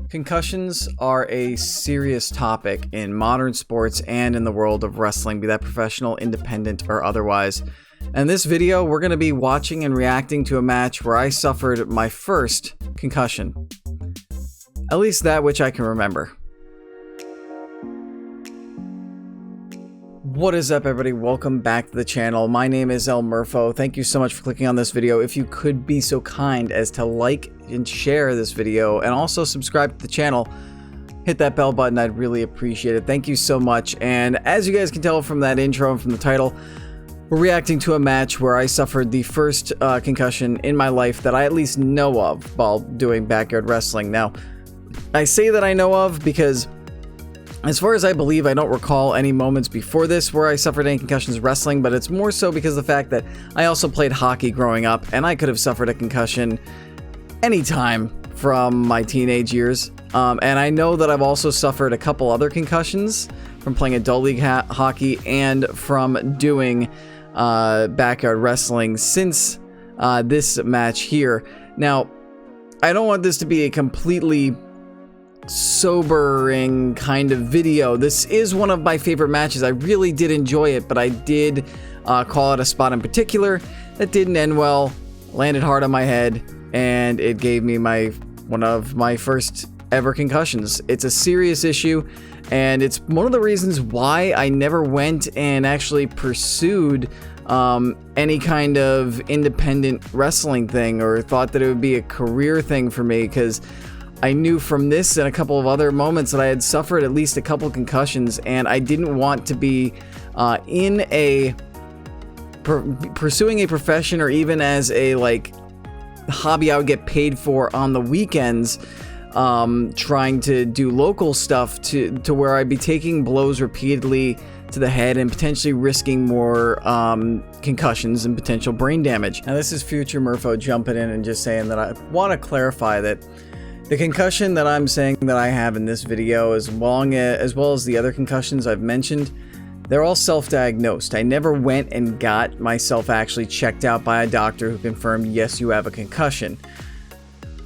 Concussions are a serious topic in modern sports and in the world of wrestling, be that professional, independent, or otherwise. In this video, we're going to be watching and reacting to a match where I suffered my first concussion. At least that which I can remember. What is up, everybody? Welcome back to the channel. My name is Murpho. Thank you so much for clicking on this video. If you could be so kind as to like and share this video and also subscribe to the channel, hit that bell button. I'd really appreciate it. Thank you so much. And as you guys can tell from that intro and from the title, we're reacting to a match where I suffered the first concussion in my life that I at least know of while doing backyard wrestling. Now, I say that I know of because as far as I believe, I don't recall any moments before this where I suffered any concussions wrestling, but it's more so because of the fact that I also played hockey growing up, and I could have suffered a concussion anytime from my teenage years. And I know that I've also suffered a couple other concussions from playing adult league hockey and from doing backyard wrestling since this match here. Now, I don't want this to be a completely sobering kind of video. This is one of my favorite matches. I really did enjoy it, but I did call out a spot in particular that didn't end well, landed hard on my head, and it gave me one of my first ever concussions. It's a serious issue, and it's one of the reasons why I never went and actually pursued any kind of independent wrestling thing or thought that it would be a career thing for me, because I knew from this and a couple of other moments that I had suffered at least a couple concussions, and I didn't want to be pursuing a profession or even as a hobby I would get paid for on the weekends, trying to do local stuff to where I'd be taking blows repeatedly to the head and potentially risking more concussions and potential brain damage. Now, this is future Murpho jumping in and just saying that I want to clarify that the concussion that I'm saying that I have in this video, as well as the other concussions I've mentioned, they're all self-diagnosed. I never went and got myself actually checked out by a doctor who confirmed, yes, you have a concussion.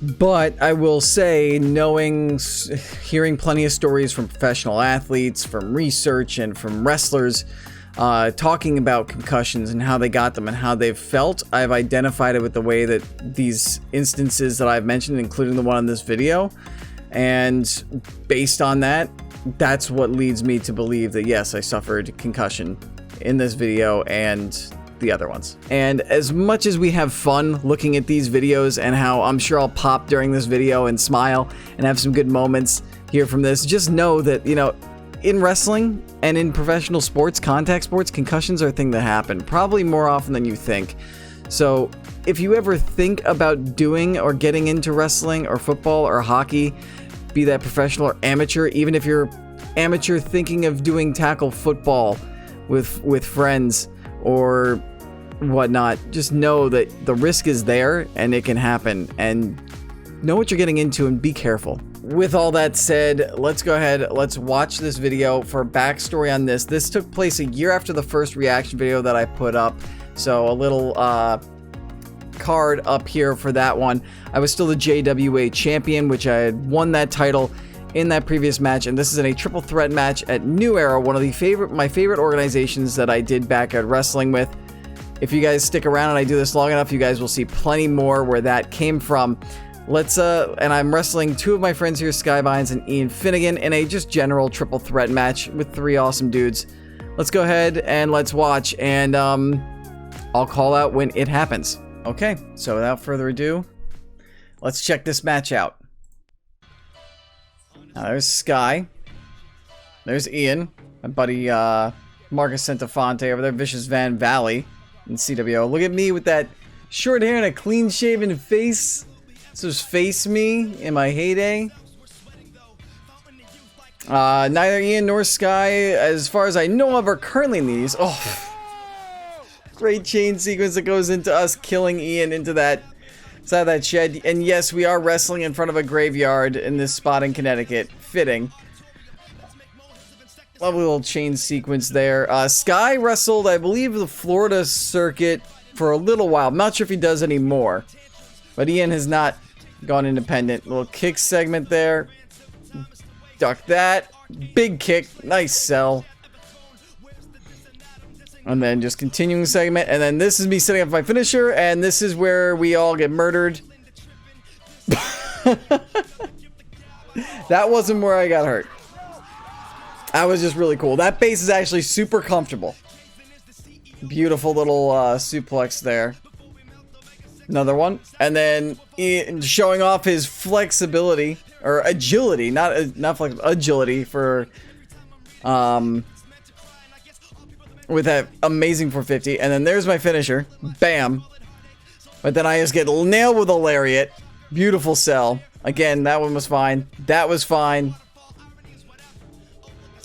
But I will say, hearing plenty of stories from professional athletes, from research, and from wrestlers talking about concussions and how they got them and how they've felt, I've identified it with the way that these instances that I've mentioned, including the one in this video, and based on that, that's what leads me to believe that yes, I suffered concussion in this video and the other ones. And as much as we have fun looking at these videos and how I'm sure I'll pop during this video and smile and have some good moments here from this, just know that, in wrestling and in professional sports, contact sports, concussions are a thing that happen probably more often than you think. So if you ever think about doing or getting into wrestling or football or hockey, be that professional or amateur, even if you're amateur thinking of doing tackle football with friends or whatnot, just know that the risk is there and it can happen, and know what you're getting into and be careful. With all that said, let's go ahead, let's watch this video for backstory on this. This took place a year after the first reaction video that I put up, so a little card up here for that one. I was still the JWA champion, which I had won that title in that previous match, and this is in a triple threat match at New Era, one of my favorite organizations that I did backyard wrestling with. If you guys stick around and I do this long enough, you guys will see plenty more where that came from. And I'm wrestling two of my friends here, Skyvines and Ian Finnegan, in a just general triple threat match with three awesome dudes. Let's go ahead and let's watch, and I'll call out when it happens. Okay, so without further ado, let's check this match out. Now there's Sky. There's Ian, my buddy Marcus Centofonte over there, Vicious Van Valley in CWO. Look at me with that short hair and a clean-shaven face. This was face me in my heyday. Neither Ian nor Sky, as far as I know of, are currently in these. Oh, great chain sequence that goes into us killing Ian into that side of that shed. And yes, we are wrestling in front of a graveyard in this spot in Connecticut. Fitting. Lovely little chain sequence there. Sky wrestled, I believe, the Florida circuit for a little while. I'm not sure if he does anymore. But Ian has not Gone independent. Little kick segment there. Duck that. Big kick. Nice sell. And then just continuing segment. And then this is me setting up my finisher. And this is where we all get murdered. That wasn't where I got hurt. That was just really cool. That base is actually super comfortable. Beautiful little suplex there. Another one. And then showing off his flexibility. Or agility. Not flexibility. Agility for... with that amazing 450. And then there's my finisher. Bam. But then I just get nailed with a lariat. Beautiful sell. Again, that one was fine. That was fine.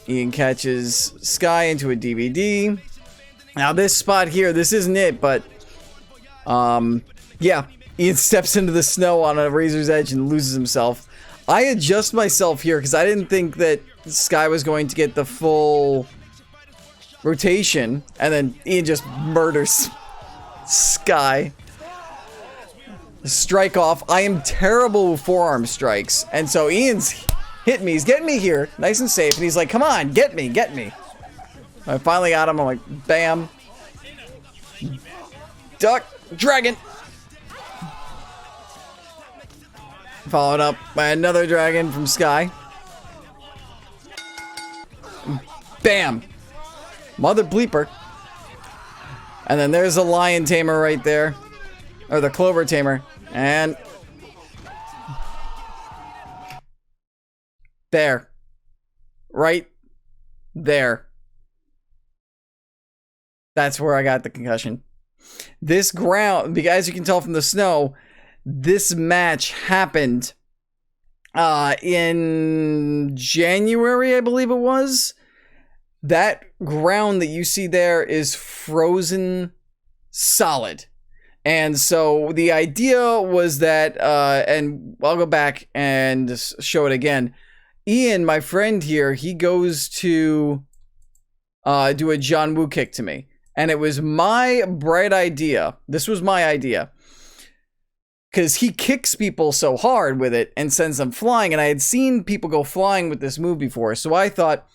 Ian catches Sky into a DVD. Now this spot here, this isn't it, but... yeah. Ian steps into the snow on a razor's edge and loses himself. I adjust myself here because I didn't think that Sky was going to get the full rotation. And then Ian just murders Sky. Strike off. I am terrible with forearm strikes. And so Ian's hit me. He's getting me here. Nice and safe. And he's like, come on, get me, get me. I finally got him. I'm like, bam. Duck. Dragon. Followed up by another dragon from Sky. Bam. Mother bleeper. And then there's a lion tamer right there. Or the clover tamer. And... there. Right there. That's where I got the concussion. This ground, as you can tell from the snow, this match happened in January, I believe it was. That ground that you see there is frozen solid. And so the idea was that, and I'll go back and show it again. Ian, my friend here, he goes to do a John Woo kick to me. And it was my bright idea. This was my idea. Because he kicks people so hard with it and sends them flying. And I had seen people go flying with this move before. So I thought,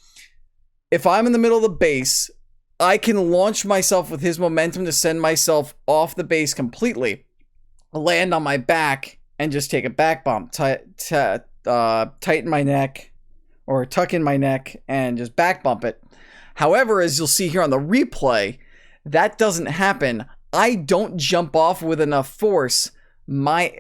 if I'm in the middle of the base, I can launch myself with his momentum to send myself off the base completely. Land on my back and just take a back bump. Tighten my neck. Or tuck in my neck and just back bump it. However, as you'll see here on the replay, that doesn't happen. I don't jump off with enough force. My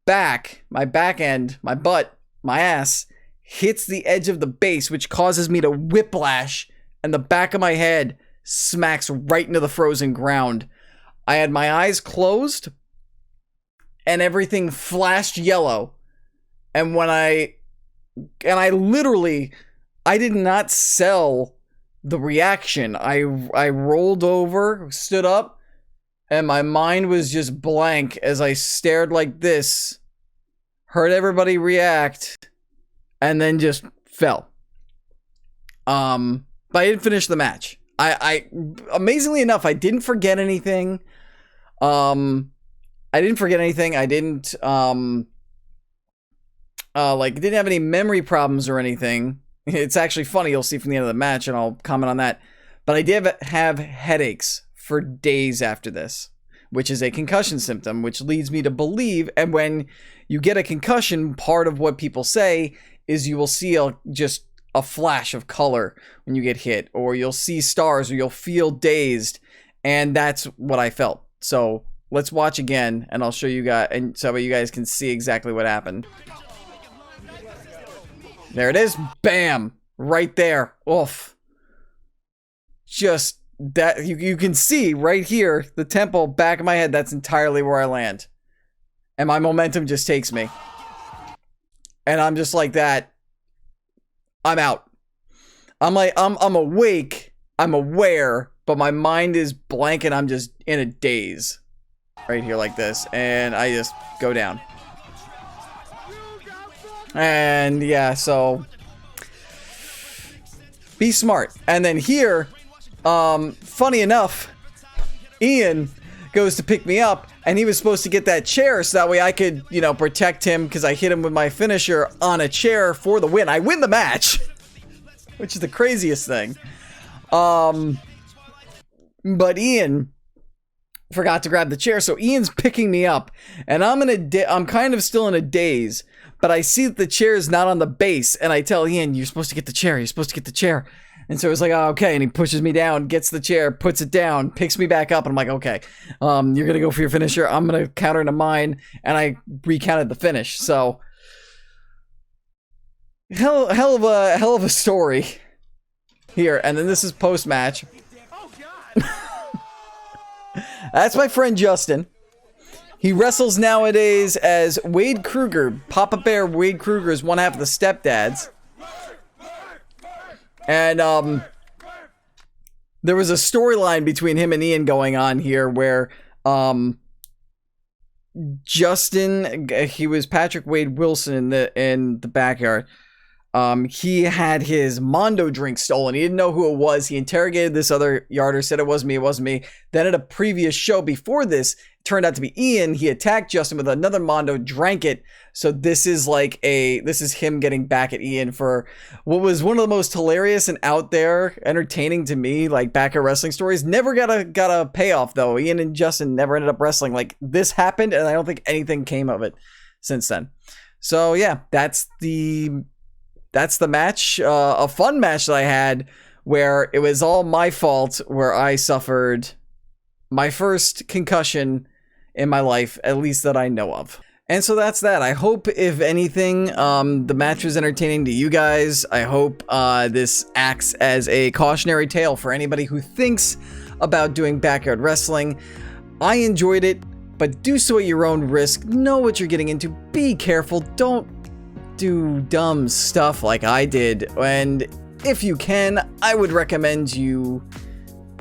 back end, my butt, my ass hits the edge of the base, which causes me to whiplash, and the back of my head smacks right into the frozen ground. I had my eyes closed, and everything flashed yellow. And when I did not sell the reaction. I rolled over, stood up, and my mind was just blank as I stared like this, heard everybody react, and then just fell. But I didn't finish the match. I amazingly enough, I didn't forget anything. I didn't didn't have any memory problems or anything. It's actually funny, you'll see from the end of the match, and I'll comment on that. But I did have headaches for days after this, which is a concussion symptom, which leads me to believe, and when you get a concussion, part of what people say is you will see just a flash of color when you get hit, or you'll see stars, or you'll feel dazed, and that's what I felt. So let's watch again, and I'll show you guys, and so you guys can see exactly what happened. There it is. Bam. Right there. Oof. Just that. You can see right here, the temple, back of my head. That's entirely where I land. And my momentum just takes me. And I'm just like that. I'm out. I'm awake. I'm aware. But my mind is blank and I'm just in a daze. Right here like this. And I just go down. And yeah, so be smart. And then here, funny enough, Ian goes to pick me up And he was supposed to get that chair so that way I could, you know, protect him because I hit him with my finisher on a chair for the win. I win the match, which is the craziest thing. But Ian forgot to grab the chair, so Ian's picking me up, and I'm kind of still in a daze, but I see that the chair is not on the base, and I tell Ian, you're supposed to get the chair, you're supposed to get the chair. And so it's like, oh, okay, and he pushes me down, gets the chair, puts it down, picks me back up, and I'm like, okay, you're gonna go for your finisher, I'm gonna counter into mine, and I recounted the finish. So hell of a story here. And then this is post-match. That's my friend Justin. He wrestles nowadays as Wade Kruger. Papa Bear Wade Kruger is one half of the Stepdads. And there was a storyline between him and Ian going on here where Justin, he was Patrick Wade Wilson in the backyard. He had his Mondo drink stolen. He didn't know who it was. He interrogated this other yarder, said it wasn't me, it wasn't me. Then at a previous show before this, it turned out to be Ian. He attacked Justin with another Mondo, drank it. So this is him getting back at Ian for what was one of the most hilarious and out there, entertaining to me, like backyard wrestling stories. Never got a payoff though. Ian and Justin never ended up wrestling. Like this happened, and I don't think anything came of it since then. So yeah, that's the match, a fun match that I had where it was all my fault, where I suffered my first concussion in my life, at least that I know of. And so that's that. I hope, if anything, the match was entertaining to you guys. I hope this acts as a cautionary tale for anybody who thinks about doing backyard wrestling. I enjoyed it, but do so at your own risk. Know what you're getting into. Be careful. Don't do dumb stuff like I did, and if you can, I would recommend you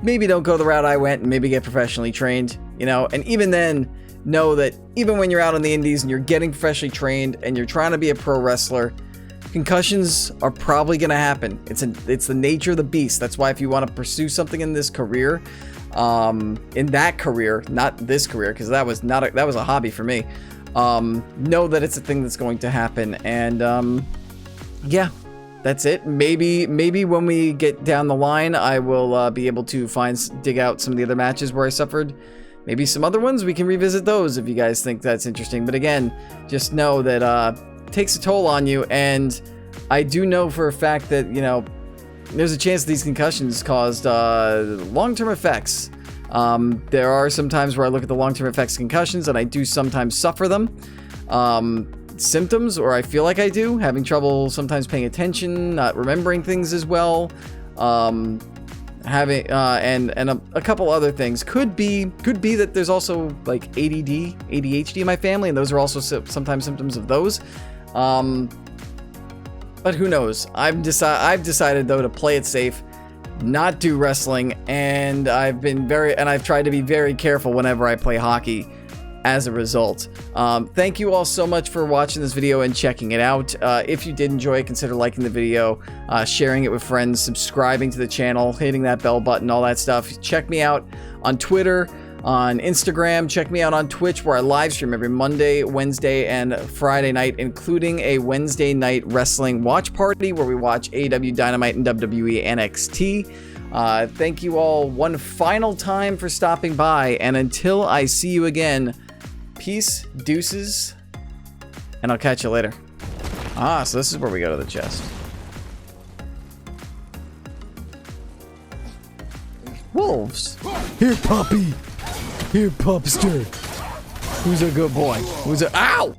maybe don't go the route I went and maybe get professionally trained, you know. And even then, know that even when you're out on the indies and you're getting professionally trained and you're trying to be a pro wrestler, concussions are probably going to happen. It's the nature of the beast. That's why if you want to pursue something in this career, in that career, not this career, because that was a hobby for me, know that it's a thing that's going to happen. And yeah, that's it. Maybe when we get down the line, I will be able to dig out some of the other matches where I suffered. Maybe some other ones, we can revisit those if you guys think that's interesting. But again, just know that it takes a toll on you, and I do know for a fact that, you know, there's a chance these concussions caused long-term effects. There are some times where I look at the long-term effects of concussions, and I do sometimes suffer them. Symptoms, or I feel like I do, having trouble sometimes paying attention, not remembering things as well, having and a couple other things. Could be that there's also like ADD, ADHD in my family, and those are also sometimes symptoms of those. But who knows? I've decided though to play it safe, not do wrestling, and I've tried to be very careful whenever I play hockey as a result. Thank you all so much for watching this video and checking it out. If you did enjoy it, consider liking the video, sharing it with friends, subscribing to the channel, hitting that bell button, all that stuff. Check me out on Twitter, on Instagram. Check me out on Twitch, where I live stream every Monday, Wednesday, and Friday night, including a Wednesday night wrestling watch party where we watch AEW Dynamite and WWE NXT. Thank you all one final time for stopping by, and until I see you again, peace, deuces, and I'll catch you later. So this is where we go to the chest. Wolves. Here, puppy. Here, pupster. Who's a good boy? Ow!